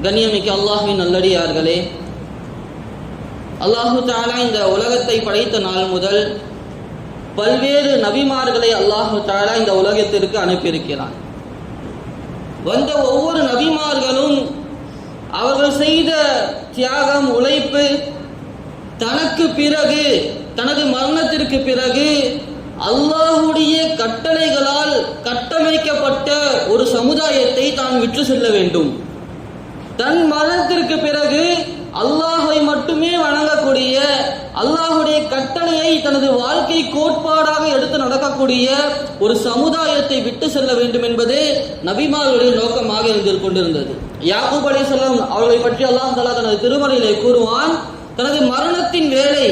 கண்ணியமிக்க அல்லாஹ்வின் நல்லடியார்களே, அல்லாஹு தஆலா இந்த உலகத்தை படைத்த நாள் முதல் பல்வேறு நபிமார்களை அல்லாஹு தஆலா இந்த உலகத்திற்கு அனுப்பியிருக்கிறான். வந்த ஒவ்வொரு நபிமார்களும் அவர்கள் செய்த தியாகம், உழைப்பு, தனக்கு பிறகு, தனது மரணத்திற்கு பிறகு அல்லாஹுடைய கட்டளைகளால் கட்டமைக்கப்பட்ட ஒரு சமுதாயத்தை தான் விற்று செல்ல வேண்டும். தன் மரணத்திற்கு பிறகு அல்லாஹை மட்டுமே வணங்கக்கூடிய, அல்லாஹுடைய கட்டளையை தனது வாழ்க்கை கோட்பாடாக எடுத்து நடக்கக்கூடிய ஒரு சமுதாயத்தை விட்டு செல்ல வேண்டும் என்பது நபிமார்களுடைய நோக்கமாக இருந்து கொண்டிருந்தது. யாக்கூப் அலைஹிஸ்ஸலாம் அவர்களை பற்றி அல்லாஹ் தஆலா தனது திருமறையிலே கூறுவான், தனது மரணத்தின் வேளை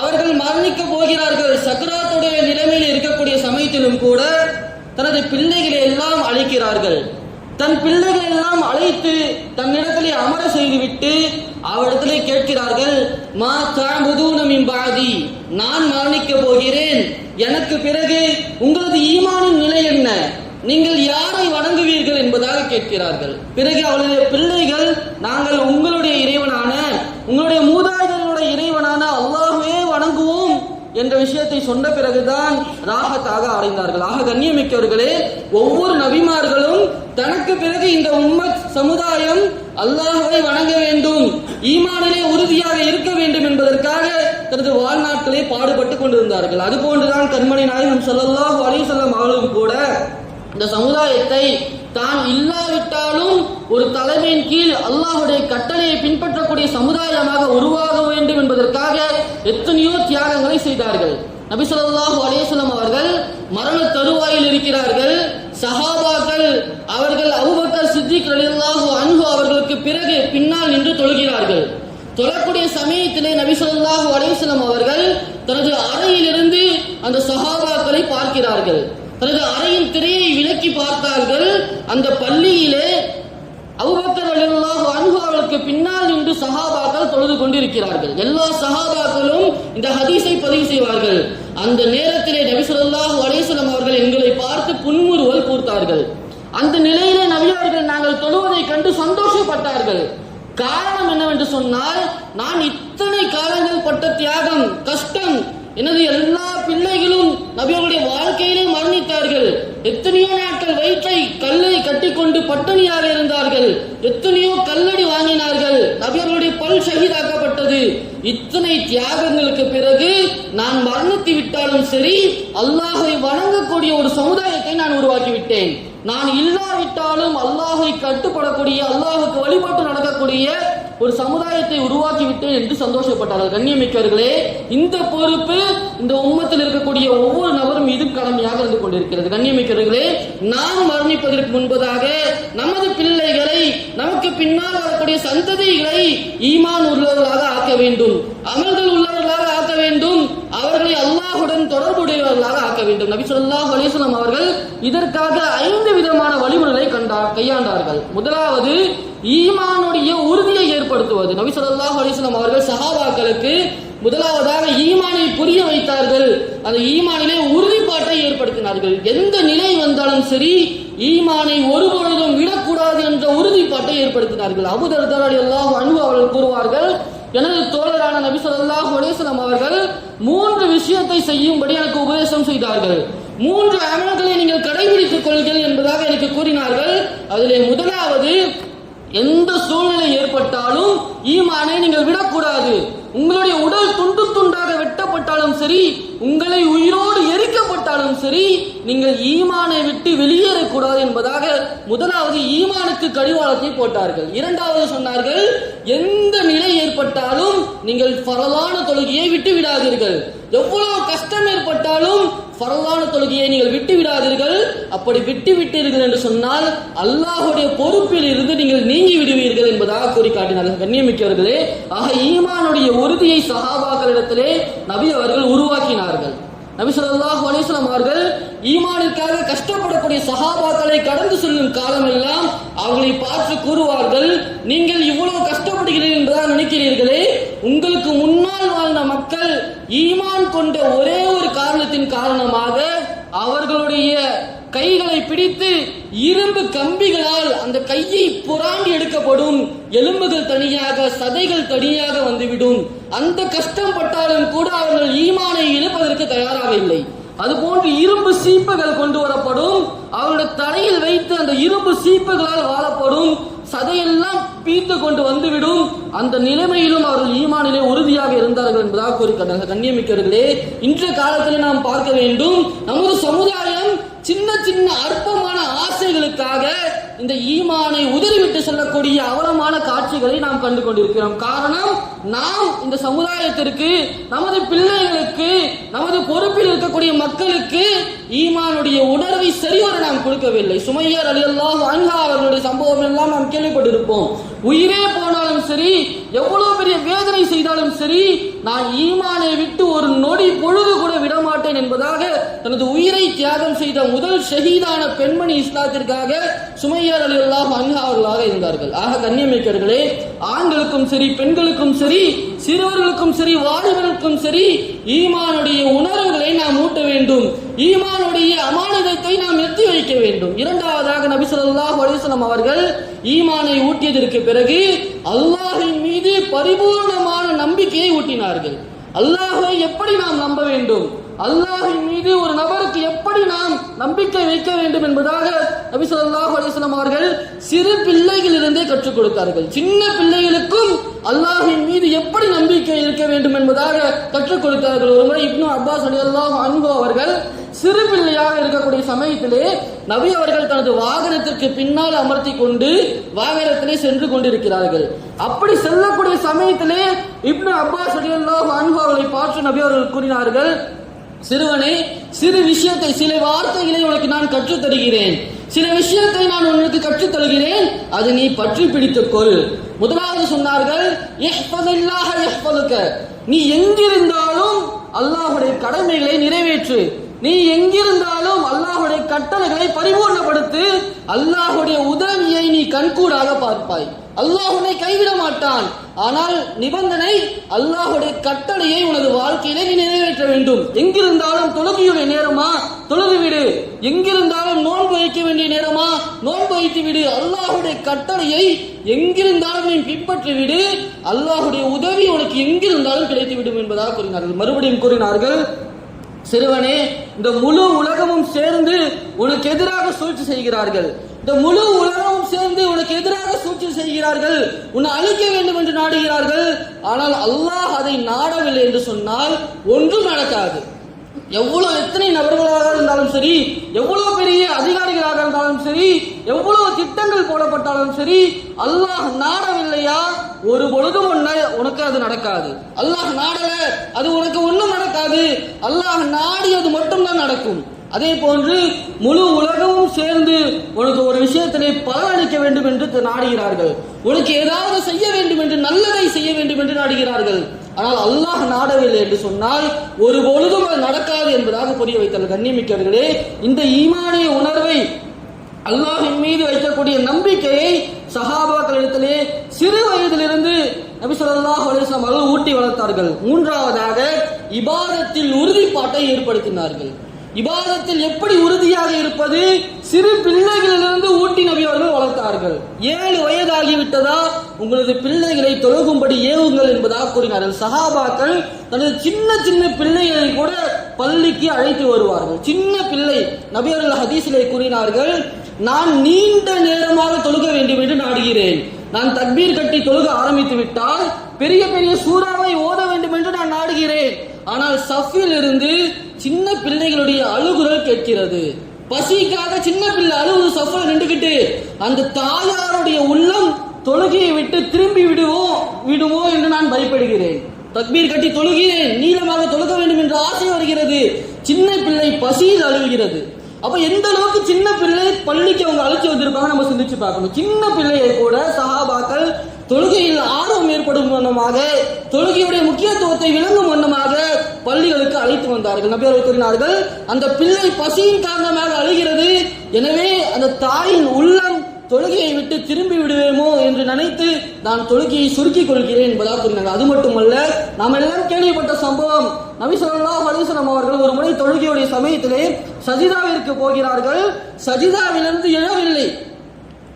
அவர்கள் மரணிக்க போகிறார்கள், சக்கராத்துடைய நிலைமையில் இருக்கக்கூடிய சமயத்திலும் கூட தனது பிள்ளைகளை எல்லாம் அழைக்கிறார்கள். தன் பிள்ளைகளை எல்லாம் அழைத்து தன்னிடத்திலே அமர செய்துவிட்டு அவரிடத்திலே கேட்கிறார்கள், மா தஅபுதூன மின் பஅதி, நான் மரணிக்க போகிறேன், எனக்கு பிறகு உங்களது ஈமானின் நிலை என்ன, நீங்கள் யாரை வணங்குவீர்கள் என்பதாக கேட்கிறார்கள். பிறகு அவருடைய பிள்ளைகள், நாங்கள் உங்களுடைய இறைவனான, உங்களுடைய மூதாதையர்களுடைய இறைவனான அல்லாஹ்வே வணங்குவோம் என்ற விஷயத்தை சொன்ன பிறகுதான் ராஹத்தாக அடைந்தார்கள். ஆக கண்ணியமிக்கவர்களே, ஒவ்வொரு நபிமார்களும் தனக்கு பிறகு இந்த உம்மத் சமுதாயம் அல்லாஹ்வை வணங்க வேண்டும், ஈமானிலே உறுதியாக இருக்க வேண்டும் என்பதற்காக தனது வாழ்நாட்களை பாடுபட்டு கொண்டிருந்தார்கள். அதுபோன்றுதான் கண்மணி நாயகம் ஸல்லல்லாஹு அலைஹி வஸல்லம் அவர்களும் கூட இந்த சமுதாயத்தை தான் இல்லாவிட்டாலும் ஒரு தலைமையின் கீழ் அல்லாஹுடைய கட்டளையை பின்பற்றக்கூடிய சமுதாயமாக உருவாக வேண்டும் என்பதற்காக எத்தனையோ தியாகங்களை செய்தார்கள். நபி ஸல்லல்லாஹு அலைஹி வஸல்லம் அவர்கள் மரண தருவாயில் இருக்கிறார்கள். சஹாபாக்கள் அவர்கள் அபூபக்கர் சித்திக் ரலியல்லாஹு அன்ஹு அவர்களுக்கு பிறகு பின்னால் நின்று தொழுகிறார்கள். தொழக்கூடிய சமயத்திலே நபி ஸல்லல்லாஹு அலைஹி வஸல்லம் அவர்கள் தனது அறையிலிருந்து அந்த சஹாபாக்களை பார்க்கிறார்கள். தனது அறையின் திரையை விலக்கி பார்த்தார்கள். அந்த பள்ளியிலே அபூபக்கர் ரலியல்லாஹு அன்ஹு அவர்களுக்கு பின்னால் நின்று சஹாபாக்கள் தொழுது கொண்டிருக்கிறார்கள். எல்லா சஹாபாக்களும் இந்த ஹதீஸை பதிவு செய்வார்கள். அந்த நேரத்திலே நபி ஸல்லல்லாஹு அலைஹி வஸல்லம் அவர்கள் எங்களை பார்த்து புன்முறுவல் பூர்த்தார்கள். அந்த நிலையிலே நபி அவர்கள் நாங்கள் தொழுவதை கண்டு சந்தோஷப்பட்டார்கள். காரணம் என்னவென்று சொன்னால், நான் இத்தனை காலங்கள் பட்ட தியாகம், கஷ்டம், எனது எல்லா பிள்ளைகளும் நபிகளுடைய வாழ்க்கையிலே மரணித்தார்கள். எத்தனையோ நாட்கள் வயிற்றை கல்லை கட்டிக்கொண்டு பட்டினியாக இருந்தார்கள். எத்தனையோ கல்லடி வாங்கினார்கள். நபிகளுடைய பல் ஷஹீதாக்கப்பட்டது. இத்தனை தியாகங்களுக்கு பிறகு நான் மரணித்து விட்டாலும் சரி, அல்லாஹை வணங்கக்கூடிய ஒரு சமுதாயத்தை நான் உருவாக்கி விட்டேன். நான் இல்லாவிட்டாலும் அல்லாஹை கட்டுப்படக்கூடிய, அல்லாஹுக்கு வழிபட்டு நடக்கக்கூடிய ஒரு சமுதாயத்தை உருவாக்கி விட்டேன் என்று சந்தோஷப்பட்டார்கள். கண்ணியமிக்கவர்களே, இந்த பொறுப்பு இந்த உம்மத்தில் இருக்கக்கூடிய ஒவ்வொரு நபரும் மீதும் கடமையாக இருந்து கொண்டிருக்கிறது. கண்ணியமிக்கவர்களே, நாம் மரணிப்பதற்கு முன்பதாக நமது பிள்ளைகளை, நமக்கு பின்னால் வரக்கூடிய சந்ததிகளை ஈமான் உள்ளவர்களாக ஆக்க வேண்டும், அமல்கள் உள்ளவர்களாக ஆக்க வேண்டும், அவர்களை அல்லாஹுடன் தொடர்புடையவர்களாக ஆக்க வேண்டும். நபி ஸல்லல்லாஹு அலைஹி வஸல்லம் அவர்கள் இதற்காக 5 விதமான வழிமுறைகளை கையாண்டார்கள். முதலாவது, ஈமானுடைய உறுதியை ஏற்படுத்துவது. நபி ஸல்லல்லாஹு அலைஹி வஸல்லம் அவர்கள் சஹாபாக்களுக்கு முதலாவதாக ஈமானை புரிய வைத்தார்கள். அந்த ஈமானிலே உறுதிப்பாட்டை ஏற்படுத்தினார்கள். எந்த நிலை வந்தாலும் சரி, ஈமானை ஒருபொழுதும் விடக்கூடாது என்ற உறுதிப்பாட்டை ஏற்படுத்தினார்கள். அபூ தர்தா ரலியல்லாஹு அன்ஹு அவர்கள் கூறுவார்கள், எனது தோழரான நபி ஸல்லல்லாஹு அலைஹி வஸல்லம் அவர்கள் 3 விஷயத்தை செய்யும்படி எனக்கு உபதேசம் செய்தார்கள். 3 அமல்களை நீங்கள் கடைபிடித்துக் கொள்ளுங்கள் என்பதாக எனக்கு கூறினார்கள். அதிலே முதலாவது, எந்த சூழ்நிலை ஏற்பட்டாலும் ஈமானை நீங்கள் விடக்கூடாது. உங்களுடைய உடல் துண்டு துண்டாக வெட்டப்பட்டாலும் சரி, உங்களை உயிரோடு எரிக்கப்பட்டாலும் சரி, நீங்கள் ஈமானை விட்டு வெளியேறக்கூடாது என்பதாக முதலாவது ஈமானுக்கு கடிவாளத்தை போட்டார்கள். இரண்டாவது சொன்னார்கள், எந்த நிலை ஏற்பட்டாலும் நீங்கள் ஃபரலான தொழுகையை விட்டு விடாதீர்கள். எவ்வளவு கஷ்டம் ஏற்பட்டாலும் ஃபரலான தொழுகையை நீங்கள் விட்டு விடாதீர்கள். அப்படி விட்டு விட்டீர்கள் என்று சொன்னால் அல்லாஹுடைய பொறுப்பில் இருந்து நீங்கள் நீங்கி விடுவீர்கள் என்பதாக கூறி காட்டினார்கள். கண்ணியமிக்கவர்களே, ஆக ஈமானுடைய உறுதியை சஹாபாக்களிடத்திலே நபி அவர்கள் உருவாக்கினார்கள். நபி ஸல்லல்லாஹு அலைஹி வஸல்லம் அவர்கள் ஈமானுக்காக கஷ்டப்படக்கூடிய சஹாபாக்களை கடந்து செல்லும் காலமெல்லாம் அவர்களை பார்த்து கூறுவார்கள், நீங்கள் இவ்வளவு கஷ்டப்படுகிறீர்கள் என்றுதான் நினைக்கிறீர்களே, உங்களுக்கு முன்னால் வாழ்ந்த மக்கள் ஈமான் கொண்ட ஒரே ஒரு காரணத்தின் காரணமாக அவர்களுடைய கைகளை பிடித்து இரும்பு கம்பிகளால் அந்த கையை புராண்டி எடுக்கப்படும். எலும்புகள் தனியாக, சதைகள் தனியாக வந்துவிடும். அந்த கஷ்டம் பட்டாலும் கூட அவர்கள் ஈமானை இழப்பதற்கு தயாராக இல்லை. அதுபோன்று இரும்பு சீப்புகள் கொண்டு வரப்படும். அவருடைய தலையில் வைத்து அந்த இரும்பு சீப்புகளால் வாழப்படும். சதையெல்லாம் பீத்து கொண்டு வந்துவிடும். அந்த நிலைமையிலும் அவர்கள் ஈமானிலே உறுதியாக இருந்தார்கள் என்பதாக கூறுகிறார்கள். கண்ணியமிக்கவர்களே, இன்றைய காலத்தில் நாம் பார்க்க வேண்டும், நமது சமுதாயம் சின்ன சின்ன அற்பமான ஆசைகளுக்காக இந்த ஈமானை உதறிவிட்டு செல்லக்கூடிய அவலமான காட்சிகளை நாம் கண்டு கொண்டிருக்கிறோம். காரணம், நாம் இந்த சமுதாயத்திற்கு, நமது பிள்ளைகளுக்கு, நமது பொறுப்பில் இருக்கக்கூடிய மக்களுக்கு ஈமானுடைய உணர்வை சரிவர நாம் கொடுக்கவில்லை. சுமையா ரலியல்லாஹு அன்ஹா அவர்களுடைய சம்பவம் எல்லாம் நாம் கேள்விப்பட்டிருப்போம். உயிரே போனாலும் சரி, எவ்வளவு பெரிய வேதனை செய்தாலும் சரி, நான் ஈமானை விட்டு ஒரு நொடி பொழுது கூட விடமாட்டேன் என்பதாக தனது உயிரை தியாகம் செய்த முதல் ஷஹீதான பெண்மணி இஸ்லாத்திற்காக சுமையா ரலியல்லாஹு அன்ஹா அவர்களாக இருந்தார்கள். ஆக கண்ணியமிக்கவர்களே, ஆண்களுக்கும் சரி, பெண்களுக்கும் சரி, சிறுவர்களுக்கும் சரி, வாலிபர்களுக்கும் சரி, ஈமானுடைய உணர்வுகளை நாம் ஊட்ட வேண்டும். ஈமானுடைய அமானிதத்தை நாம் எத்தி வைக்க வேண்டும். இரண்டாவதாக நபி ஸல்லல்லாஹு அலைஹி வஸல்லம் அவர்கள் ஈமானை ஊட்டியதற்கு பிறகு அல்லாஹ்வின் மீது பரிபூர்ணமான நம்பிக்கையை ஊட்டினார்கள். அல்லாஹ்வை எப்படி நாம் நம்ப வேண்டும், அல்லாஹ்வின் மீது ஒரு நபருக்கு எப்படி நாம் நம்பிக்கை வைக்க வேண்டும் என்பதாக நபி ஸல்லல்லாஹு அலைஹி வஸல்லம் அவர்கள் சிறு பிள்ளைகளிலிருந்தே கற்றுக் கொடுத்தார்கள். சின்ன பிள்ளைகளுக்கும் அல்லாஹ்வின் மீது எப்படி நம்பிக்கை இருக்க வேண்டும் என்பதாக கற்றுக் கொடுத்தார்கள். ஒருமுறை இப்னு அப்பாஸ் ரலியல்லாஹு அன்ஹு அவர்கள் சிறு பிள்ளையாக இருக்கக்கூடிய சமயத்திலே நபி அவர்கள் தனது வாகனத்திற்கு பின்னால் அமர்த்தி கொண்டு வாகனத்திலே சென்று கொண்டிருக்கிறார்கள். அப்படி செல்லக்கூடிய சமயத்திலே இப்னு அப்பாஸ் ரலியல்லாஹு அன்ஹு அவர்களை பார்த்து நபி அவர்கள் கூறினார்கள், சிறுவனே, சிறு விஷயத்தை, சில வார்த்தைகளை உனக்கு நான் கற்றுத் தருகிறேன், சில விஷயத்தை நான் உனக்கு கற்றுத் தருகிறேன், அதை நீ பற்றி பிடித்துக்கொள். முதலாவது சொன்னார்கள், இஹ்ஃபஸில்லாஹ யஹ்ஃபஸுக, நீ எங்கிருந்தாலும் அல்லாஹ்வுடைய கடமைகளை நிறைவேற்று, நீ எங்கிருந்தாலும் அல்லாஹ்வுடைய கட்டளைகளை பரிபூர்ணப்படுத்து, அல்லாஹ்வுடைய உதவியை நீ கண்கூடாக பார்ப்பாய். அல்லாஹ் உன்னை கைவிட மாட்டான். ஆனால் நிபந்தனை, அல்லாஹ்வுடைய கட்டளையை உனது வாழ்க்கையிலே நீ நிறைவேற்ற வேண்டும். எங்கிருந்தாலும் தொழுகையுடைய நேரமா தொழுதுவிடு, எங்கிருந்தாலும் நோன்பு வைக்க வேண்டிய நேரமா நோன்பு வைத்து விடு. அல்லாஹ்வுடைய கட்டளையை எங்கிருந்தாலும் நீ பின்பற்றி விடு, அல்லாஹ்வுடைய உதவி உனக்கு எங்கிருந்தாலும் கிடைத்து விடும் என்பதாக கூறினார்கள். மறுபடியும் கூறினார்கள், சிறுவனே, இந்த முழு உலகமும் சேர்ந்து உனக்கு எதிராக சூழ்ச்சி செய்கிறார்கள், இந்த முழு உலகமும் சேர்ந்து உனக்கு எதிராக சூழ்ச்சி செய்கிறார்கள், உன்னை அழிக்க வேண்டும் என்று நாடுகிறார்கள். ஆனால் அல்லாஹ் அதை நாடவில்லை என்று சொன்னால் ஒன்றும் நடக்காது. எவ்வளவு எத்தனை நபர்களாக இருந்தாலும் சரி, எவ்வளவு பெரிய அதிகாரிகளாக இருந்தாலும் சரி, எவ்வளவு திட்டங்கள் போடப்பட்டாலும் சரி, அல்லாஹ் நாடவில்லையா ஒரு பொழுதும் உனக்கு அது நடக்காது. அல்லாஹ் நாடல, அது உனக்கு ஒன்றும் நடக்காது. அல்லாஹ் நாடியது மட்டும்தான் நடக்கும். அதே போன்று முழு உலகமும் சேர்ந்து உனக்கு ஒரு விஷயத்திலே பலனளிக்க வேண்டும் என்று நாடுகிறார்கள், உனக்கு ஏதாவது செய்ய வேண்டும் என்று, நல்லதை செய்ய வேண்டும் என்று நாடுகிறார்கள். ஆனால் அல்லாஹ் நாடவில்லை என்று சொன்னால் ஒரு பொழுதும் அது நடக்காது என்பதாக புரிய வைத்தார்கள். கண்ணியமிக்கவர்களே, இந்த ஈமானிய உணர்வை, அல்லாஹ்வின் மீது வைக்கக்கூடிய நம்பிக்கையை சஹாபாக்களிடத்திலே சிறு வயதிலிருந்து நபி ஸல்லல்லாஹு அலைஹி வஸல்லம் அவர்கள் ஊட்டி வளர்த்தார்கள். மூன்றாவதாக இபாதத்தில் உறுதிப்பாட்டை ஏற்படுத்தினார்கள். இபாதத்தில் எப்படி உறுதியாக இருப்பது, சிறு பிள்ளைகளிலிருந்து ஊட்டி நபி அவர்கள் வளர்த்தார்கள். 7 வயதாகிவிட்டதா உங்களது பிள்ளைகளை தொழுகும்படி ஏவுங்கள் என்பதாக கூறினார்கள். சஹாபாக்கள் தனது சின்ன சின்ன பிள்ளைகளை கூட பள்ளிக்கு அழைத்து வருவார்கள். சின்ன பிள்ளை, நபி அவர்கள் ஹதீஸிலே கூறினார்கள், நான் நீண்ட நேரமாக தொழுக வேண்டும் என்று நாடுகிறேன், நான் தக்பீர் கட்டி தொழுக ஆரம்பித்து விட்டால் பெரிய பெரிய சூறாவை ஓத வேண்டும் என்று நான் நாடுகிறேன். ஆனால் சஃபில் இருந்து சின்ன பிள்ளைகளுடைய அழுகுரல் கேட்கிறது. பசிக்காக சின்ன பிள்ளை அழுகுது சஃபில் நின்றுகிட்டு. அந்த தாயாருடைய உள்ளம் தொழுகையை விட்டு திரும்பி விடுவோ என்று நான் பயப்படுகிறேன். தக்பீர் கட்டி தொழுகிறேன், நீளமாக தொழுக வேண்டும் என்ற ஆசை வருகிறது. சின்ன பிள்ளை பசியில் அழுகிறது. அப்ப எந்த அளவுக்கு சின்ன பிள்ளை பள்ளிக்கு அவங்க அழைச்சி வந்திருப்பாங்க நம்ம சிந்திச்சு பார்க்கணும். சின்ன பிள்ளையை கூட சஹாபாக்கள் தொழுகையில் ஆர்வம் ஏற்படும் வண்ணமாக, தொழுகையுடைய முக்கியத்துவத்தை விளங்கும் வண்ணமாக பள்ளிகளுக்கு அழைத்து வந்தார்கள். நபி அவர்கள் கூறினார்கள், அந்த பிள்ளை பசியின் காரணமாக அழுகிறது, எனவே அந்த தாயின் உள்ளம் தொழுகையை விட்டு திரும்பி விடுவேமோ என்று நினைத்து நான் தொழுகையை சுருக்கிக் கொள்கிறேன் என்பதாக கூறினார்கள். அது மட்டுமல்ல, நாம் எல்லாம் கேள்விப்பட்ட சம்பவம், நபி ஸல்லல்லாஹு அலைஹி வஸல்லம் அவர்கள் ஒரு முறை தொழுகையுடைய சமயத்திலே சஜிதாவிற்கு போகிறார்கள். சஜிதாவிலிருந்து எழவில்லை,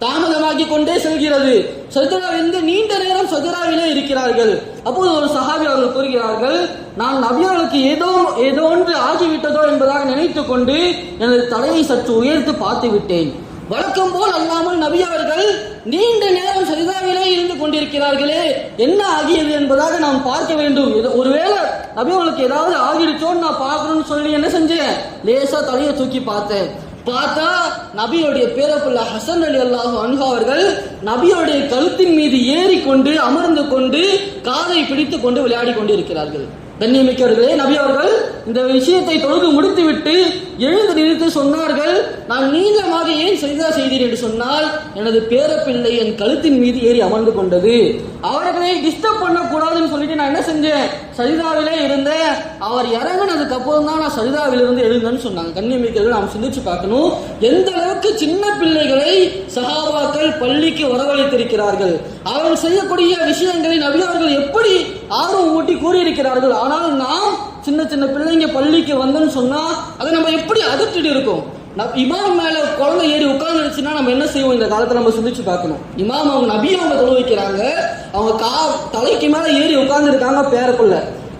தாமதமாகி கொண்டே செல்கிறது. சஜிதாவிலிருந்து நீண்ட நேரம் சஜிதாவிலே இருக்கிறார்கள். அப்போது ஒரு சஹாபி அவர்கள் கூறுகிறார்கள், நான் நபி அவர்களுக்கு ஏதோ ஒன்று ஆகிவிட்டதோ என்பதாக நினைத்துக் கொண்டு எனது தலையை சற்று உயர்த்து பார்த்து விட்டேன். வழக்கம் போல் அல்லாமல் நபி அவர்கள் நீண்ட நேரம் சஜிதாவிலே இருந்து கொண்டிருக்கிறார்களே, என்ன ஆகியது என்பதாக நாம் பார்க்க வேண்டும். ஒருவேளை நபி அவர்களுக்கு ஏதாவது ஆகிடுச்சோன்னு நான் பார்க்கணும்னு சொல்லி என்ன செஞ்சேன், லேசா தலையை தூக்கி பார்த்தா நபியோடைய பேரப்புள்ள ஹசன் ரலியல்லாஹு அன்ஹு அவர்கள் நபியோடைய கழுத்தின் மீது ஏறிக்கொண்டு அமர்ந்து கொண்டு காதை பிடித்துக் கொண்டு விளையாடி கொண்டு இருக்கிறார்கள். கண்ணியமிக்கவர்களே, நபி அவர்கள் இந்த விஷயத்தை தொழுது முடித்துவிட்டு எழுந்து நிறுத்தி சொன்னார்கள், நான் நீளமாக ஏன் சஜிதா செய்தேன் என்று சொன்னால் எனது பேரப்பிள்ளை என் கழுத்தின் மீது ஏறி அமர்ந்து கொண்டது, அவர்களை டிஸ்டர்ப் பண்ணக்கூடாதுன்னு சொல்லிட்டு நான் என்ன செஞ்சேன், சஜிதாவிலே இருந்தேன். அவர் இறங்கினதுக்கு அப்புறம் தான் நான் சஜிதாவிலிருந்து எழுந்தேன்னு சொன்னாங்க. கண்ணியமிக்கவர்கள் நாம் சிந்திச்சு பார்க்கணும், எந்த அளவுக்கு சின்ன பிள்ளைகளை சஹாபாக்கள் பள்ளிக்கு வரவழைத்திருக்கிறார்கள். அவர்கள் செய்யக்கூடிய விஷயங்களை நபி அவர்கள் எப்படி ஆர்வம் ஊட்டி கூறியிருக்கிறார்கள். ஆனால் நாம் சின்ன சின்ன பிள்ளைங்க பள்ளிக்கு வந்தோன்னு சொன்னா அதை நம்ம எப்படி அதிர்ச்சிட்டு இருக்கோம். இமாம் மேல குழந்தை ஏறி உட்கார்ந்துருச்சுன்னா நம்ம என்ன செய்வோம், இந்த காலத்துல நம்ம சிந்திச்சு பார்க்கணும். இமாம் அவங்க நபி அவங்க தொழு வைக்கிறாங்க, அவங்க தலைக்கு மேல ஏறி உட்கார்ந்து இருக்காங்க பேரக்குள்ள.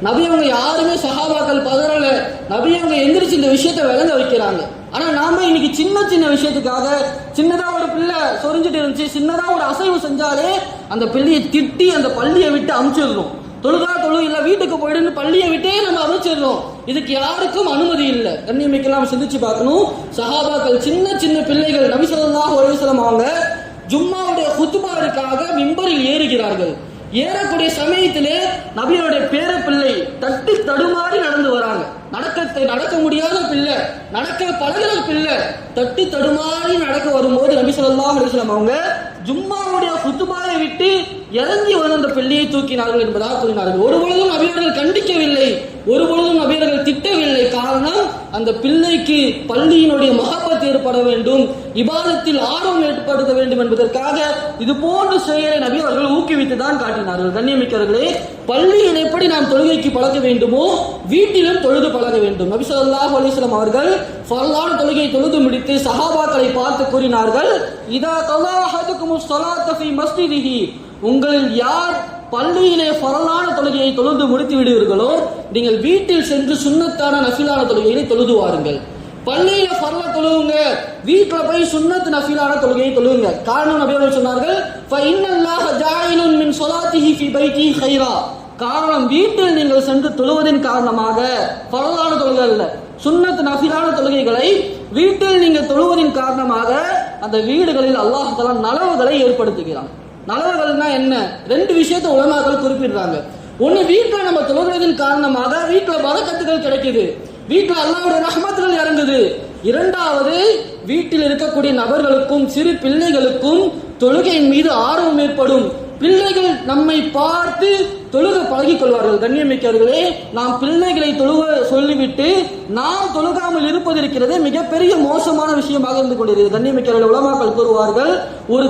நபி அவங்க யாருமே சஹாபாக்கள் பதறல, நபி அவங்க எந்திரிச்சு இந்த விஷயத்தை விளங்க வைக்கிறாங்க. ஆனா நாம இன்னைக்கு சின்ன சின்ன விஷயத்துக்காக, சின்னதா ஒரு பிள்ளை சொரிஞ்சிட்டு இருந்துச்சு, சின்னதா ஒரு அசைவு செஞ்சாலே அந்த பிள்ளையை திட்டி அந்த பள்ளியை விட்டு அமுச்சிடுறோம். தொழுதா இல்ல வீட்டுக்கு போயிடுன்னு பள்ளியை விட்டே நம்ம அமைச்சிடுறோம். இதுக்கு யாருக்கும் அனுமதி இல்லை. கண்ணியமிக்கலாம் சிந்திச்சு பார்க்கணும். சஹாபாக்கள் சின்ன சின்ன பிள்ளைகள் நபி ஸல்லல்லாஹு அலைஹி வஸல்லம் அவங்க ஜும்மாவுடைய குத்பாவிற்காக மிம்பரில் ஏறுகிறார்கள். ஏறக்கூடிய சமயத்திலே நபியோடைய பேரப்பிள்ளை தட்டி தடுமாறி நடந்து வராங்க. நடக்க முடியாத பிள்ளை, நடக்க பழகிற பிள்ளை தட்டி தடுமாறி நடக்க வரும்போது நபி ஸல்லல்லாஹு அலைஹி வஸல்லம் அவங்க ஜும்மாவுடைய குத்பாவை விட்டு இறங்கி வந்து அந்த பிள்ளையை தூக்கினார்கள் என்பதாக கூறினார்கள். ஒரு பொழுதும் நபியர்கள் கண்டிக்கவில்லை, ஒரு பொழுதும் நபியர்கள் திட்டவில்லை. காரணம், அந்த பிள்ளைக்கு பள்ளியினுடைய மஹப்பத் ஏற்பட வேண்டும், இபாதத்தில் ஆர்வம் ஏற்படுத்த வேண்டும் என்பதற்காக இது போன்ற செயலை நபி அவர்கள் ஊக்குவித்து தான் காட்டினார்கள். கண்ணியமிக்கவர்களே, பள்ளியில் எப்படி நாம் தொழுகைக்கு பழக வேண்டுமோ வீட்டிலும் தொழுது பழக வேண்டும். நபி ஸல்லல்லாஹு அலைஹி வஸல்லம் அவர்கள் ஃபர்லான தொழுகையை தொழுது முடித்து சஹாபாக்களை பார்த்து கூறினார்கள், இதா தலா அஹதுகுமுஸ் ஸலாத்த ஃபீ மஸ்ஜிதிஹி, உங்களில் யார் பள்ளியிலே ஃபர்லான தொழுகையை தொழுது முடித்து விடுவீர்களோ நீங்கள் வீட்டில் சென்று சுன்னத்தான நஃபிலான தொழுகையை தொழுது வாருங்கள். பள்ளியில ஃபர்ல தொழுவுங்க, வீட்டுல போய் சுன்னத் நஃபிலான தொழுகையை தொழுவுங்க. காரணம் நபி அவர்கள் சொன்னார்கள், ஃபஇன்னல்லாஹ ஜாயிலுன் மின் ஸலாத்திஹி ஃபீ பைத்தி கைரா, காரணம் வீட்டில் நீங்கள் சென்று தொழுவதின் காரணமாக ஃபர்லான தொழுகை அல்ல, சுன்னத் நஃபிலான தொழுகைகளை வீட்டில் நீங்கள் தொழுவதின் காரணமாக அந்த வீடுகளில் அல்லாஹ் தஆலா நலவுகளை ஏற்படுத்துகிறான். நலவுகள்னா என்ன? ரெண்டு விஷயத்தை உலமாக்கள் குறிப்பிடுறாங்க. ஒன்னு, வீட்டுல நம்ம தொழுகிறதின் காரணமாக வீட்டுல பரக்கத்துகள் கிடைக்குது, வீட்டுல அல்லாஹ்வுடைய ரஹ்மத்துகள் இறங்குது. இரண்டாவது, வீட்டில் இருக்கக்கூடிய நபர்களுக்கும் சிறு பிள்ளைகளுக்கும் தொழுகையின் மீது ஆர்வம் ஏற்படும். பிள்ளைகள் நம்மை பார்த்து தொழுக பழகிக் கொள்வார்கள். கண்ணியமிக்கவர்களே, நாம் பிள்ளைகளை தொழுக சொல்லிவிட்டு நாம் தொழுகாமல் இருப்பது இருக்கிறது மிகப்பெரிய மோசமான விஷயமாக இருந்து கொண்டிருக்கிறது. கண்ணியமிக்கவர்கள், உலமாக்கள் கூறுவார்கள், ஒரு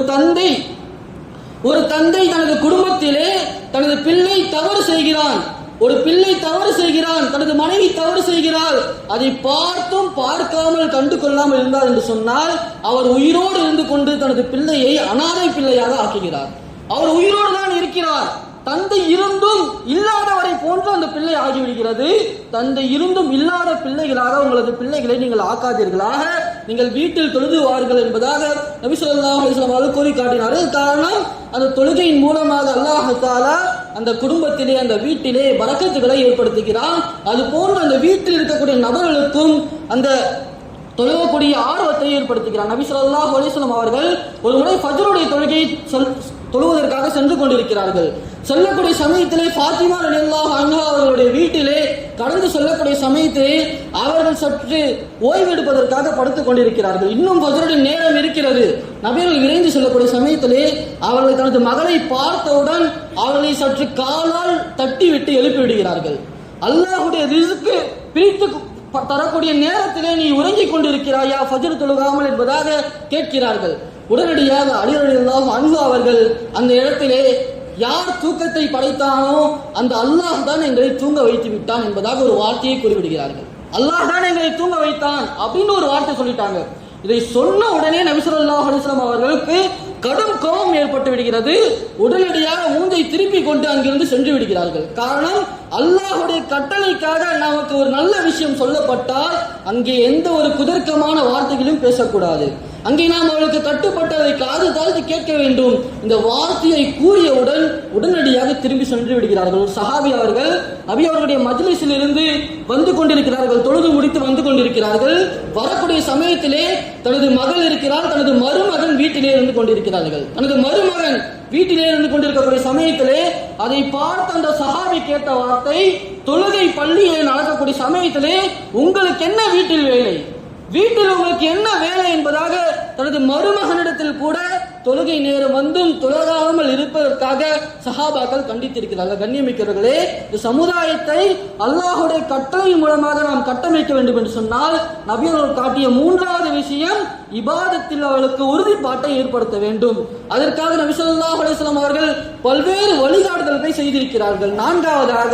தந்தை தனது குடும்பத்திலே தனது பிள்ளை தவறு செய்கிறான், ஒரு பிள்ளை தவறு செய்கிறான், தனது மனைவி தவறு செய்கிறாள், அதை பார்த்தும் பார்க்காமல் கண்டு கொள்ளாமல் இருந்தார் என்று சொன்னால் அவர் உயிரோடு இருந்து கொண்டு தனது பிள்ளையை அனாதை பிள்ளையாக ஆக்குகிறார். அவர் உயிரோடு தான் இருக்கிறார், தந்தை இருந்தும் இல்லாதவரை போன்று அந்த பிள்ளை ஆகிவிடுகிறது. தந்தை இருந்தும் இல்லாத பிள்ளைகளாக உங்களது பிள்ளைகளை நீங்கள் ஆக்காதீர்களாக, நீங்கள் வீட்டில் தொழுது வாருங்கள் என்பதாக நபி ஸல்லல்லாஹு அலைஹி வஸல்லம் அவர்கள் கூறி காட்டினார்கள். காரணம், அந்த தொழுகையின் மூலமாக அல்லாஹ் தஆலா அந்த குடும்பத்திலே அந்த வீட்டிலே பரக்கத்துகளை ஏற்படுத்துகிறான். அது போன்று அந்த வீட்டில் இருக்கக்கூடிய நபர்களுக்கும் அந்த தொழுகக்கூடிய ஆர்வத்தை ஏற்படுத்துகிறார். நபி ஸல்லல்லாஹு அலைஹி வஸல்லம் அவர்கள் ஒரு முறை ஃபஜ்ருடைய தொழுகையை தொழுவதற்காக சென்று கொண்டிருக்கிறார்கள். செல்லக்கூடிய சமயத்திலே ஃபாத்திமா ரலியல்லாஹு அன்ஹா அவர்களுடைய வீட்டிலே கடந்து செல்லக்கூடிய சமயத்திலே அவர்கள் சற்று ஓய்வெடுப்பதற்காக படுத்துக் கொண்டிருக்கிறார்கள். இன்னும் ஃபஜ்ருடைய நேரம் இருக்கிறது. நபிகள் விரைந்து செல்லக்கூடிய சமயத்திலே அவர்கள் தனது மகளை பார்த்தவுடன் அவர்களை சற்று காலால் தட்டி விட்டு எழுப்பி விடுகிறார்கள். அல்லாஹ்வுடைய ரிஸ்க் பிரித்து தரக்கூடிய நேரத்திலே நீ உறங்கிக் கொண்டிருக்கிறாயா ஃபஜ்ர் தொழுகாமல் என்பதாக கேட்கிறார்கள். உடனடியாக அலி ரலியல்லாஹு அன்ஹு அவர்கள் அந்த இடத்திலே யார் தூக்கத்தை படைத்தானோ அந்த அல்லாஹ் தான் எங்களை தூங்க வைத்து விட்டான் என்பதாக ஒரு வார்த்தையை கூறிவிடுகிறார்கள். அல்லாஹ் தான் எங்களை தூங்க வைத்தான் அப்படின்னு ஒரு வார்த்தை சொல்லிட்டாங்க. இதை சொன்ன உடனே நபி ஸல்லல்லாஹு அலைஹி வஸல்லம் அவர்களுக்கு கடும் கோபம் ஏற்பட்டு விடுகிறது. உடனடியாக மூஞ்சை திருப்பி கொண்டு அங்கிருந்து சென்று விடுகிறார்கள். காரணம், அல்லாஹ்வுடைய கட்டளைக்காக நமக்கு ஒரு நல்ல விஷயம் சொல்லப்பட்டால் அங்கே எந்த ஒரு குதர்க்கமான வார்த்தைகளும் பேசக்கூடாது. அங்கே நாம் அவளுக்கு கட்டுப்பட்டதை காது தாழ்த்தி கேட்க வேண்டும். இந்த வார்த்தையை கூறியவுடன் உடனடியாக திரும்பி சென்று விடுகிறார்கள். ஒரு சஹாபி அவர்கள் நபி அவர்களுடைய மஜ்லிஸில் இருந்து வந்து கொண்டிருக்கிறார்கள், தொழுது முடித்து வந்து கொண்டிருக்கிறார்கள். வரக்கூடிய சமயத்திலே தனது மகள் இருக்கிறார், தனது மருமகன் வீட்டிலே இருந்து கொண்டிருக்கிறார்கள். தனது மருமகன் வீட்டிலே இருந்து கொண்டிருக்கக்கூடிய சமயத்திலே அதை பார்த்து அந்த சஹாபி கேட்ட வார்த்தை, தொழுகை பள்ளியில் நடக்கக்கூடிய சமயத்திலே உங்களுக்கு என்ன வீட்டில் வேலை, வீட்டில் உங்களுக்கு என்ன வேலை என்பதாக தனது மருமகனிடத்தில் கூட தொழுகை நேரம் வந்தும் தொழாமல் இருப்பதற்காக சஹாபாக்கள் கண்டித்திருக்கிறார்கள். கண்ணியமிக்கிறவர்களே, இந்த சமுதாயத்தை அல்லாஹுடைய கட்டளை மூலமாக நாம் கட்டமைக்க வேண்டும் என்று சொன்னால் நபி அவர்கள் காட்டிய மூன்றாவது விஷயம் இபாதத்தில் அவர்களுக்கு உறுதிப்பாட்டை ஏற்படுத்த வேண்டும். அதற்காக நபி ஸல்லல்லாஹு அலைஹி வஸல்லம் அவர்கள் பல்வேறு வழிகாட்டுதல்களை செய்திருக்கிறார்கள். நான்காவதாக,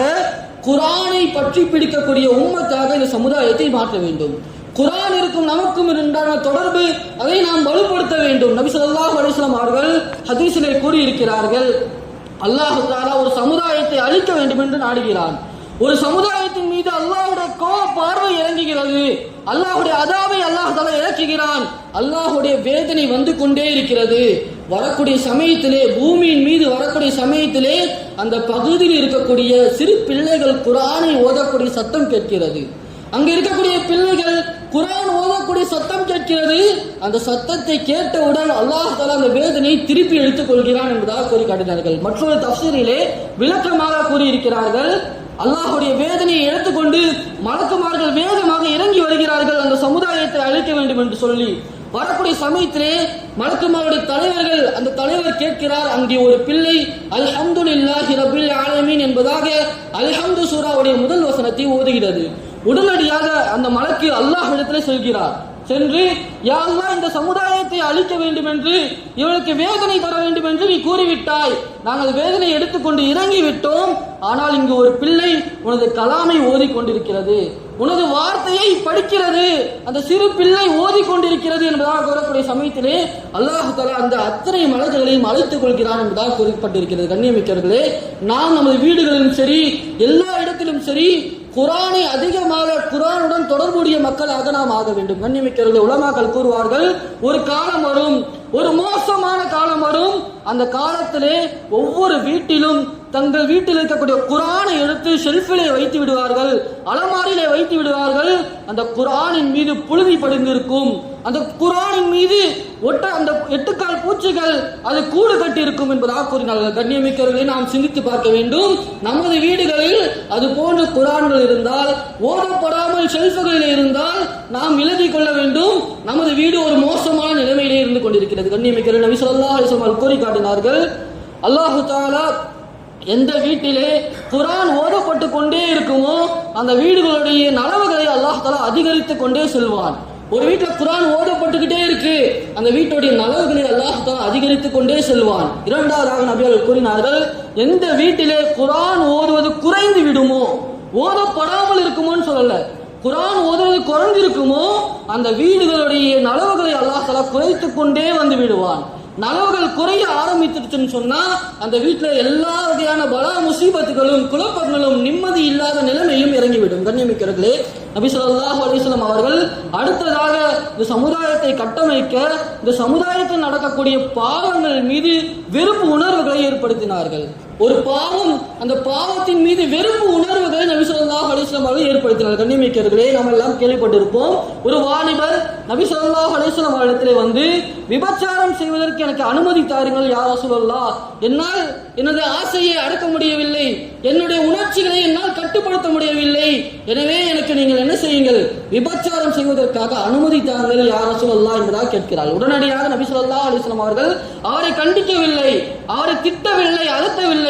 குர்ஆனை பற்றி பிடிக்கக்கூடிய உம்மத்தாக இந்த சமுதாயத்தை மாற்ற வேண்டும். குர்ஆன் இருக்கும் நமக்கும் உண்டான தொடர்பு, அதை நாம் வலுப்படுத்த வேண்டும். நபி ஸல்லல்லாஹு அலைஹி வஸல்லம் அவர்கள் ஹதீஸிலே கூறியிருக்கிறார்கள், அல்லாஹ் தஆலா ஒரு சமுதாயத்தை அழிக்க வேண்டும் என்று நாடுகிறான். ஒரு சமுதாயத்தின் மீது அல்லாஹ்வுடைய கோப பார்வை இறங்குகிறது, அல்லாஹ்வுடைய அதாவை அல்லாஹ் தஆலா இறக்குகிறான், அல்லாஹ்வுடைய வேதனை வந்து கொண்டே இருக்கிறது. வரக்கூடிய சமயத்திலே, பூமியின் மீது வரக்கூடிய சமயத்திலே அந்த பகுதியில் இருக்கக்கூடிய சிறு பிள்ளைகள் குர்ஆனை ஓதக்கூடிய சத்தம் கேட்கிறது. அங்க இருக்கக்கூடிய பிள்ளைகள் குர்ஆன் ஓதக்கூடிய சத்தம் கேட்கிறது. அந்த சத்தத்தை கேட்டவுடன் அல்லாஹ் தஆலா அந்த வேதனை திருப்பி எடுத்துக் கொள்கிறான் என்பதாக கூறி காட்டினார்கள். மற்றொரு தஃசீரிலே விளக்கமாக கூறியிருக்கிறார்கள், அல்லாஹ்வுடைய வேதனையை எடுத்துக்கொண்டு மலக்குமார்கள் வேகமாக இறங்கி வருகிறார்கள் அந்த சமுதாயத்தை அழிக்க வேண்டும் என்று சொல்லி. வரக்கூடிய சமயத்திலே மலக்குமாருடைய தலைவர்கள், அந்த தலைவர் கேட்கிறார், அங்கே ஒரு பிள்ளை அல்ஹம்துலில்லாஹி ரப்பில் ஆலமீன் என்பதாக அல்ஹம்து சூராவுடைய முதல் வசனத்தை ஓதுகிறது. உடனடியாக அந்த மலக்கு அல்லாஹ்விடத்திலே செல்கிறார். சென்று, யா அல்லாஹ், இந்த சமுதாயத்தை அழிக்க வேண்டும் என்று, இவளுக்கு வேதனை தர வேண்டும் என்று நீ கூறிவிட்டாய். நாங்கள் வேதனை எடுத்துக்கொண்டு இறங்கி விட்டோம். ஆனால் இங்கு ஒரு பிள்ளை உனது கலாமை ஓதிக்கொண்டிருக்கிறது, உனது வார்த்தையை படிக்கிறது, அந்த சிறு பிள்ளை ஓதிக்கொண்டிருக்கிறது என்பதாக கூறக்கூடிய சமயத்திலே அல்லாஹ் தஆலா அந்த அத்தனை மலக்குகளையும் அழைத்துக் கொள்கிறான் என்பதாக கூறப்பட்டிருக்கிறது. கண்ணியமிக்கவர்களே, நாம் நமது வீடுகளிலும் சரி, எல்லா இடத்திலும் சரி, குர்ஆனை அதிகமாக குர்ஆனுடன் தொடர்புடைய மக்களாக நாம் ஆக வேண்டும். கண்ணியமிக்கவர்களே, உலமாக்கள் கூறுவார்கள், ஒரு காலம் வரும், ஒரு மோசமான காலம் வரும். அந்த காலத்திலே ஒவ்வொரு வீட்டிலும் தங்கள் வீட்டில் இருக்கக்கூடிய குர்ஆனை எடுத்து ஷெல்ஃபிலே வைத்து விடுவார்கள், அலமாரியிலே வைத்து விடுவார்கள். அந்த குர்ஆனின் மீது புழுதி படிந்திருக்கும், அந்த குர்ஆனின் மீது அந்த 8 கால் பூச்சிகள் அது கூடு கட்டி இருக்கும் என்பதாக கூறினார்கள். கண்ணியமிக்கவர்களை நாம் சிந்தித்து பார்க்க வேண்டும். நமது வீடுகளில் அது போன்ற குர்ஆன்கள் இருந்தால், ஓதப்படாமல் ஷெல்ஃபுகளில் இருந்தால் நாம் விலகிக் கொள்ள வேண்டும். நமது வீடு ஒரு மோசமான நிலைமையிலே இருந்து கொண்டிருக்கிறது. கண்ணியமிக்கவர்கள், நபி ஸல்லல்லாஹு அலைஹி வஸல்லம் கூறி காட்டினார்கள், அல்லாஹ் தஆலா எந்த வீட்டிலே குர்ஆன் ஓதப்பட்டு கொண்டே இருக்குமோ அந்த வீடுகளுடைய நலவுகளை அல்லாஹ் தஆலா அதிகரித்து கொண்டே செல்வான். ஒரு வீட்டில் குர்ஆன் ஓதப்பட்டுக்கிட்டே இருக்கு, அந்த வீட்டுடைய நலவுகளை அல்லாஹ் தஆலா அதிகரித்து கொண்டே செல்வான். இரண்டாவதாக நபி அவர்கள் கூறினார்கள், எந்த வீட்டிலே குர்ஆன் ஓதுவது குறைந்து விடுமோ, ஓதப்படாமல் இருக்குமோன்னு சொல்லல, குர்ஆன் ஓதுவது குறைந்திருக்குமோ அந்த வீடுகளுடைய நலவுகளை அல்லாஹ் தஆலா குறைத்து கொண்டே வந்து விடுவான். நலவுகள் குறைய ஆரம்பித்துச்சுன்னு சொன்னா அந்த வீட்டுல எல்லா வகையான பலா முசீபத்துகளும் குழப்பங்களும் நிம்மதி இல்லாத நிலைமையும் இறங்கிவிடும். கண்ணியமிக்கிறர்களே, நபி ஸல்லல்லாஹு அலைஹி வஸல்லம் அவர்கள் அடுத்ததாக இந்த சமுதாயத்தை கட்டமைக்க, இந்த சமுதாயத்தில் நடக்கக்கூடிய பாவங்கள் மீது வெறுப்பு உணர்வுகளை ஏற்படுத்தினார்கள். ஒரு பாவம், அந்த பாவத்தின் மீது வெறுப்பு உணர்வுகளை நபி ஸல்லல்லாஹு அலைஹி வஸல்லம் அவர்கள் ஏற்படுத்தினார்கள். கண்ணியமிக்கிறர்களே, நாம் எல்லாம் கேள்விப்பட்டிருப்போம், ஒரு வாலிபர் நபி ஸல்லல்லாஹு அலைஹி வஸல்லம் அவர்களிடத்திலே வந்து, விபச்சாரம் செய்வதற்கு எனக்கு அனுமதி தாருங்கள் யா ரசூலல்லாஹ், என்னால் எனது ஆசையை அடக்க முடியவில்லை, என்னுடைய உணர்ச்சிகளை என்னால் கட்டுப்படுத்த முடியவில்லை, எனவே எனக்கு நீங்கள் என்ன செய்யுங்கள், விபச்சாரம் செய்வதற்காக அனுமதி தாருங்கள் யா ரசூலல்லாஹ் என்பதாக கேட்கிறார். உடனடியாக நபி ஸல்லல்லாஹு அலைஹி வஸல்லம் அவர்கள் அவரை கண்டிக்கவில்லை, அவரை திட்டவில்லை, அதட்டவில்லை.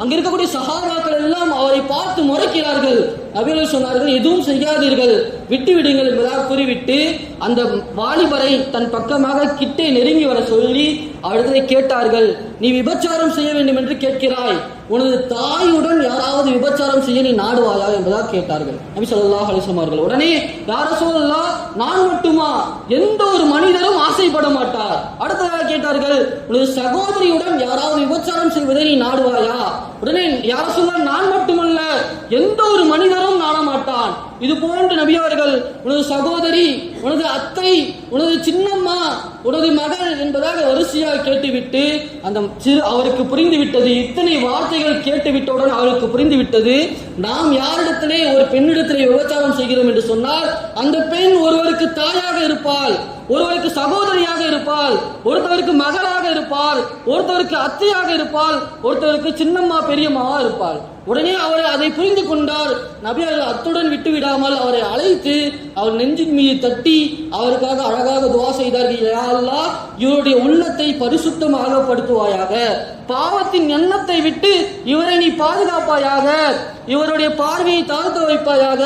அங்க இருக்கக்கூடிய சஹாபாக்கள் எல்லாம் அவரை பார்த்து முறைக்கிறார்கள். நபிகள் சொன்னார்கள், எதுவும் செய்யாதீர்கள், விட்டு விடுங்கள் என்பதாக கூறிவிட்டு அந்த வாலிபரை தன் பக்கமாக கிட்டே நெருங்கி வர சொல்லி அவரிடத்தை கேட்டார்கள், நீ விபச்சாரம் செய்ய வேண்டும் என்று கேட்கிறாய், உனது தாயுடன் யாராவது விபச்சாரம் செய்ய நீ நாடுவாயா என்பதாக கேட்டார்கள் நபி ஸல்லல்லாஹு அலைஹி வஸல்லம் அவர்கள். உடனே யா ரசூலல்லாஹ், நான் மட்டுமா? எந்த ஒரு மனிதரும் ஆசைப்பட மாட்டார். அடுத்ததாக கேட்டார்கள், உனது சகோதரியுடன் யாராவது விபச்சாரம் செய்வதை நீ நாடுவாயா? உடனே யா ரசூலல்லாஹ், நான் மட்டுமல்ல, எந்த ஒரு மனிதரும் நாட மாட்டான். இது போன்று நபி அவர்கள் உனது சகோதரி, உனது அத்தை, உனது சின்னம்மா, உனது மகள் என்பதாக வரிசையாக கேட்டுவிட்டு அந்த அவருக்கு புரிந்துவிட்டது. இத்தனை வார்த்தைகள் கேட்டுவிட்டவுடன் அவருக்கு புரிந்துவிட்டது, நாம் யாரிடத்திலே ஒரு பெண்ணிடத்திலே விபச்சாரம் செய்கிறோம் என்று சொன்னால் அந்த பெண் ஒருவருக்கு தாயாக இருப்பாள், ஒருவருக்கு சகோதரியாக இருப்பாள், ஒருத்தவருக்கு மகளாக இருப்பாள், ஒருத்தவருக்கு அத்தையாக இருப்பாள், ஒருத்தவருக்கு சின்னம்மா பெரியம்மாவா இருப்பாள். உடனே அவர் அதை புரிந்து கொண்டார். நபி அவர்கள் அத்துடன் விட்டு விடாமல் அவரை அழைத்து அவர் நெஞ்சின் மீது தட்டி அவருக்காக அழகாக துஆ செய்தார்கள். யா அல்லாஹ், இவருடைய உள்ளத்தை பரிசுத்தமாகப்படுத்துவாயாக, பாவத்தின் எண்ணத்தை விட்டு இவரை நீ பாதுகாப்பாயாக, இவருடைய பார்வையை தாழ்த்த வைப்பாயாக,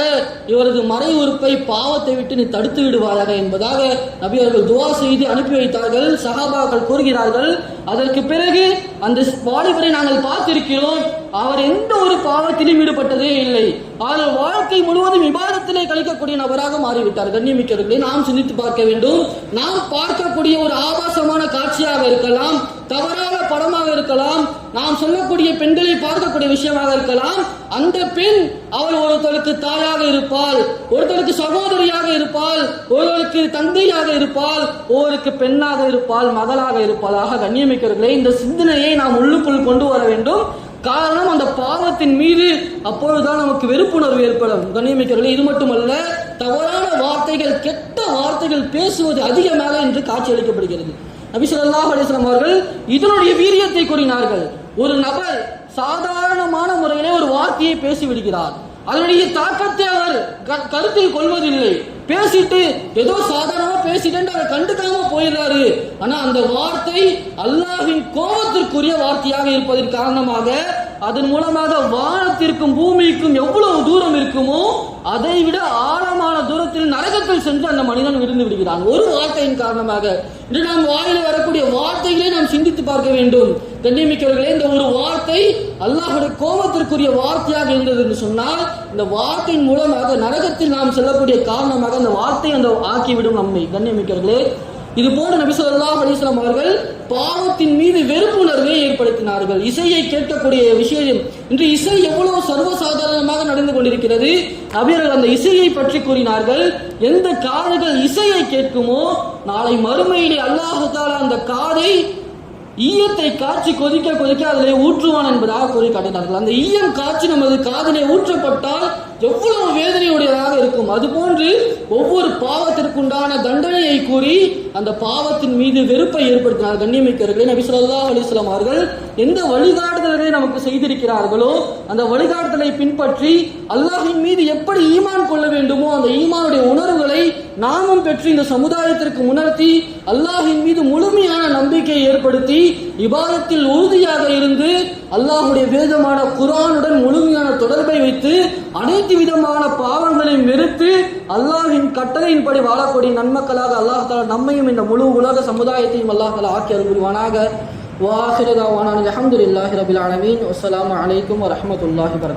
இவரது மறை உறுப்பை பாவத்தை விட்டு நீ தடுத்து விடுவாயாக என்பதாக நபி அவர்கள் துஆ செய்து அனுப்பி வைத்தார்கள். சஹாபாக்கள் கூறுகிறார்கள், அதற்கு பிறகு அந்த வாலிபரை நாங்கள் பார்த்திருக்கிறோம், அவர் எந்த ஒரு பாவத்திலும் ஈடுபட்டதே இல்லை. அவர் வாழ்க்கை முழுவதும் இபாதத்திலே கழிக்கக்கூடிய நபராக மாறிவிட்டார். கண்ணியமிக்கவர்களை நாம் சிந்தித்து பார்க்க வேண்டும். நாம் பார்க்கக்கூடிய ஒரு ஆபாசமான காட்சியாக இருக்கலாம், தவறான படமாக இருக்கலாம், நாம் சொல்லக்கூடிய பெண்களை பார்க்கக்கூடிய விஷயமாக இருக்கலாம். அந்த பெண் அவள் ஒருத்தருக்கு தாயாக இருப்பாள், ஒருத்தருக்கு சகோதரியாக இருப்பாள், ஒருவருக்கு தந்தையாக இருப்பாள், ஒருவருக்கு பெண்ணாக இருப்பாள், மகளாக இருப்பாளாக. கண்ணியமிக்கவர்களே, இந்த சிந்தனையை நாம் உள்ளுக்குள் கொண்டு வர வேண்டும். காரணம், அந்த பாவத்தின் மீது அப்பொழுதுதான் நமக்கு வெறுப்புணர்வு ஏற்படும். கண்ணியமிக்கவர்களே, இது மட்டுமல்ல, தவறான வார்த்தைகள், கெட்ட வார்த்தைகள் பேசுவது அதிகமாக என்று காட்சியளிக்கப்படுகிறது. நபி ஸல்லல்லாஹு அலைஹி வஸல்லம் அவர்கள் இதனுடைய வீரியத்தை கூறினார்கள். ஒரு நபர் சாதாரணமான முறையிலே ஒரு வார்த்தையை பேசிவிடுகிறார், அதனுடைய தாக்கத்தை அவர் கருத்தில் கொள்வதில்லை. பேசிட்டு ஏதோ சாதாரணமா பேசிட்டு அதை கண்டுக்காம போயிடுறாரு. ஆனா அந்த வார்த்தை அல்லாஹ்வின் கோபத்திற்குரிய வார்த்தையாக இருப்பதற்கு காரணமாக அதன் மூலமாக வானத்திற்கும் பூமிக்கும் எவ்வளவு தூரம் இருக்குமோ அதை விட ஆழமான தூரத்தில் நரகத்தில் சென்று அந்த மனிதன் விருந்து விடுகிறான், ஒரு வார்த்தையின் காரணமாக. இன்று நாம் வாயில வரக்கூடிய வார்த்தைகளை நாம் சிந்தித்து பார்க்க வேண்டும். கண்ணியமிக்கவர்களே, இந்த ஒரு வார்த்தை அல்லாஹ்வுடைய கோபத்திற்குரிய வார்த்தையாக இருந்தது என்று சொன்னால் இந்த வார்த்தையின் மூலமாக நரகத்தில் நாம் செல்லக்கூடிய காரணமாக அந்த வார்த்தை அந்த ஆக்கிவிடும் நம்மை. கண்ணியமிக்கவர்களே, இது போன்ற நபி ஸல்லல்லாஹு அலைஹி வஸல்லம் அவர்கள் பாவத்தின் மீது வெறுப்புணர்வை ஏற்படுத்தினார்கள். இசையை கேட்கக்கூடிய விஷயம், இன்று இசை எவ்வளவு சர்வசாதாரணமாக நடந்து கொண்டிருக்கிறது. நபியர்கள் அந்த இசையை பற்றி கூறினார்கள், எந்த காதுகள் இசையை கேட்குமோ நாளை மறுமையிலே அல்லாஹ் தஆலா அந்த காதை ஈயத்தை காய்ச்சி கொதிக்க கொதிக்க அதிலே ஊற்றுவான் என்பதாக கூறி காட்டினார்கள். அந்த ஈயம் காய்ச்சி நமது காதிலே ஊற்றப்பட்டால் எவ்வளவு வேதனையுடையதாக இருக்கும். அதுபோன்று ஒவ்வொரு பாவத்திற்குண்டான தண்டனையை கூறி அந்த பாவத்தின் மீது வெறுப்பை ஏற்படுத்தினார். கண்ணியமிக்கவர்களே, நபி ஸல்லல்லாஹு அலைஹி வஸல்லம் அவர்கள் எந்த வழிகாட்டுதலை நமக்கு செய்திருக்கிறார்களோ அந்த வழிகாட்டுதலை பின்பற்றி அல்லாஹ்வின் மீது எப்படி ஈமான் கொள்ள வேண்டுமோ அந்த ஈமானுடைய உணர்வுகளை நாமும் பெற்று இந்த சமுதாயத்திற்கு உணர்த்தி அல்லாஹ்வின் மீது முழுமையான நம்பிக்கையை ஏற்படுத்தி இபாதத்தில் உறுதியாக இருந்து அல்லாஹ்வுடைய வேதமான குர்ஆனுடன் முழுமையான தொடர்பை வைத்து அனைத்து விதமான பாவங்களையும் வெறுத்து அல்லாஹ்வின் கட்டளையின்படி வாழக்கூடிய நன்மக்களாக அல்லாஹ் தஆலா நம்மையும் இந்த முழு உலக சமுதாயத்தையும் அல்லாஹ் தஆலா ஆக்கி அருள்வானாக. வஆகிரு தஅவானா அல்ஹம்துலில்லாஹி ரப்பில் ஆலமீன். வஸ்ஸலாமு அலைக்கும் வரஹ்மத்துல்லாஹி வபரகாத்துஹு.